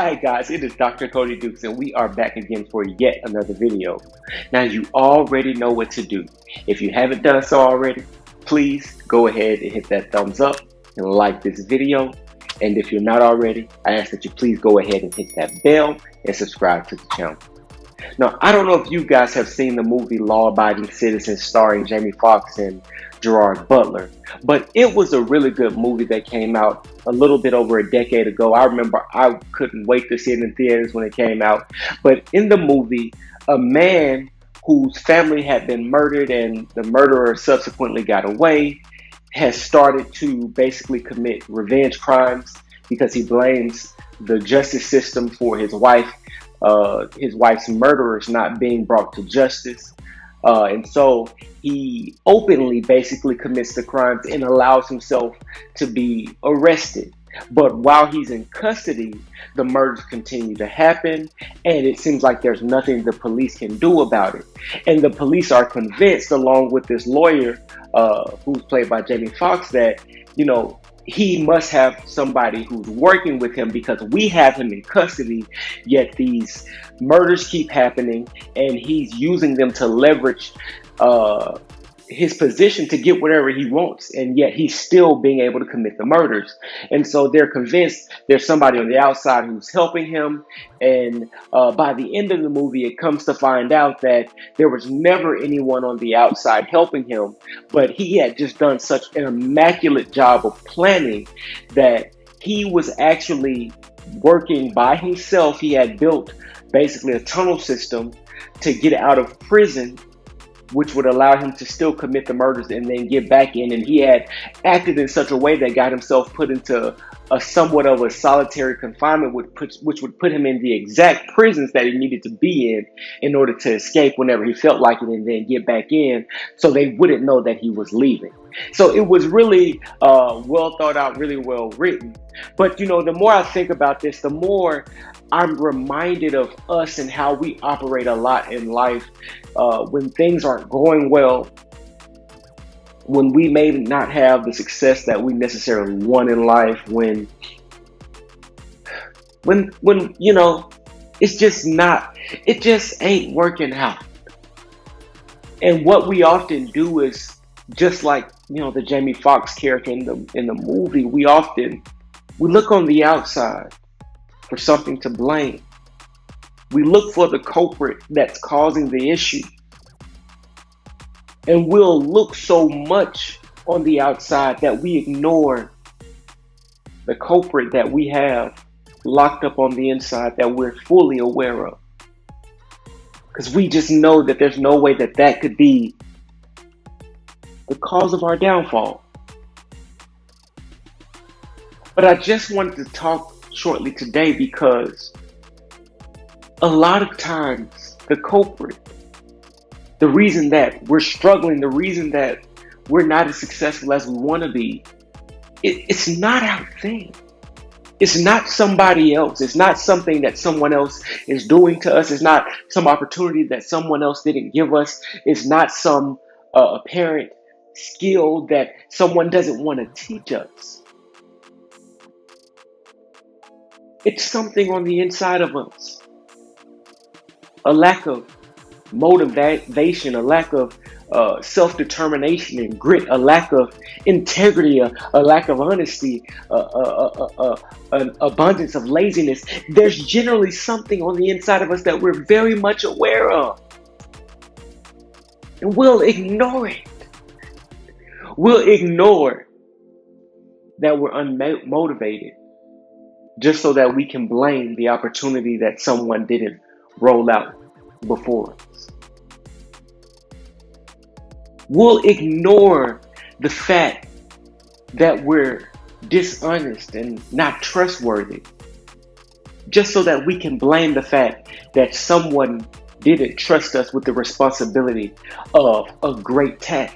Hi guys, it is Dr. Cody Dukes and we are back again for yet another video. Now you already know what to do. If you haven't done so already, please go ahead and hit that thumbs up and like this video. And if you're not already, I ask that you please go ahead and hit that bell and subscribe to the channel. Now, I don't know if you guys have seen the movie Law Abiding Citizen starring Jamie Foxx and Gerard Butler, but it was a really good movie that came out a little bit over a decade ago. I remember I couldn't wait to see it in theaters when it came out. But in the movie, a man whose family had been murdered and the murderer subsequently got away has started to basically commit revenge crimes because he blames the justice system for his wife's murderers not being brought to justice. And so he openly basically commits the crimes and allows himself to be arrested. But while he's in custody, the murders continue to happen, and it seems like there's nothing the police can do about it. And the police are convinced, along with this lawyer, who's played by Jamie Foxx, that, he must have somebody who's working with him because we have him in custody, yet these murders keep happening and he's using them to leverage his position to get whatever he wants, and yet he's still being able to commit the murders. And so they're convinced there's somebody on the outside who's helping him. And by the end of the movie, it comes to find out that there was never anyone on the outside helping him, but he had just done such an immaculate job of planning that he was actually working by himself. He had built basically a tunnel system to get out of prison, which would allow him to still commit the murders and then get back in. And he had acted in such a way that got himself put into a somewhat of a solitary confinement, which would put him in the exact prisons that he needed to be in order to escape whenever he felt like it and then get back in, so they wouldn't know that he was leaving. So it was really well thought out, really well written. But, the more I think about this, the more I'm reminded of us and how we operate a lot in life when things aren't going well, when we may not have the success that we necessarily want in life, when it's just not, it just ain't working out. And what we often do is, just like, the Jamie Foxx character in the movie, we look on the outside for something to blame. We look for the culprit that's causing the issue. And we'll look so much on the outside that we ignore the culprit that we have locked up on the inside that we're fully aware of. Because we just know that there's no way that could be the cause of our downfall. But I just wanted to talk shortly today because a lot of times the culprit, the reason that we're struggling, the reason that we're not as successful as we want to be, it's not our thing. It's not somebody else. It's not something that someone else is doing to us. It's not some opportunity that someone else didn't give us. It's not some apparent skill that someone doesn't want to teach us. It's something on the inside of us. A lack of motivation, a lack of self-determination and grit, a lack of integrity, a lack of honesty, an abundance of laziness. There's generally something on the inside of us that we're very much aware of. And we'll ignore it. We'll ignore that we're unmotivated just so that we can blame the opportunity that someone didn't roll out before us. We'll ignore the fact that we're dishonest and not trustworthy just so that we can blame the fact that someone didn't trust us with the responsibility of a great task.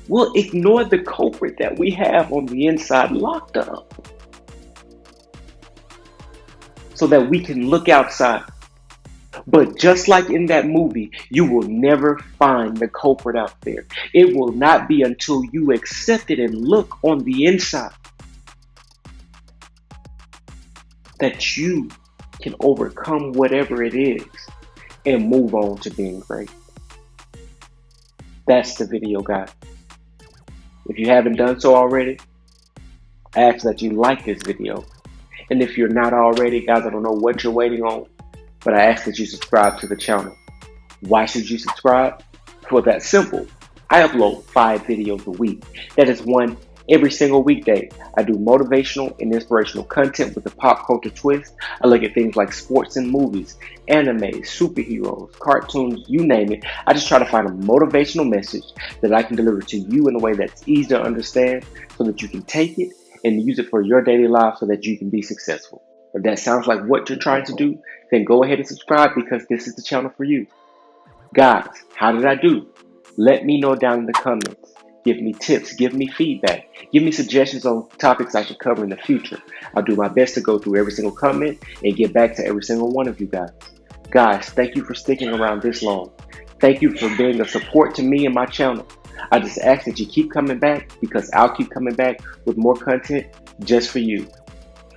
We'll ignore the culprit that we have on the inside locked up so that we can look outside. But just like in that movie, you will never find the culprit out there. It will not be until you accept it and look on the inside that you can overcome whatever it is and move on to being great. That's the video, guys. If you haven't done so already, I ask that you like this video. And if you're not already, guys, I don't know what you're waiting on, but I ask that you subscribe to the channel. Why should you subscribe? Well, that's simple. I upload 5 videos a week. That is one every single weekday. I do motivational and inspirational content with a pop culture twist. I look at things like sports and movies, anime, superheroes, cartoons, you name it. I just try to find a motivational message that I can deliver to you in a way that's easy to understand so that you can take it and use it for your daily life so that you can be successful. If that sounds like what you're trying to do, then go ahead and subscribe because this is the channel for you. Guys, how did I do? Let me know down in the comments. Give me tips, give me feedback, give me suggestions on topics I should cover in the future. I'll do my best to go through every single comment and get back to every single one of you guys. Guys, thank you for sticking around this long. Thank you for being a support to me and my channel. I just ask that you keep coming back because I'll keep coming back with more content just for you.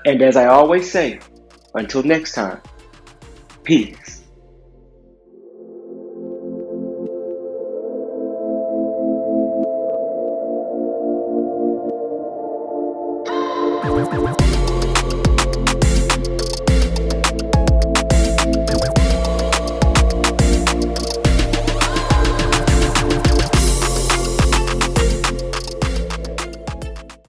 And as I always say, until next time, peace.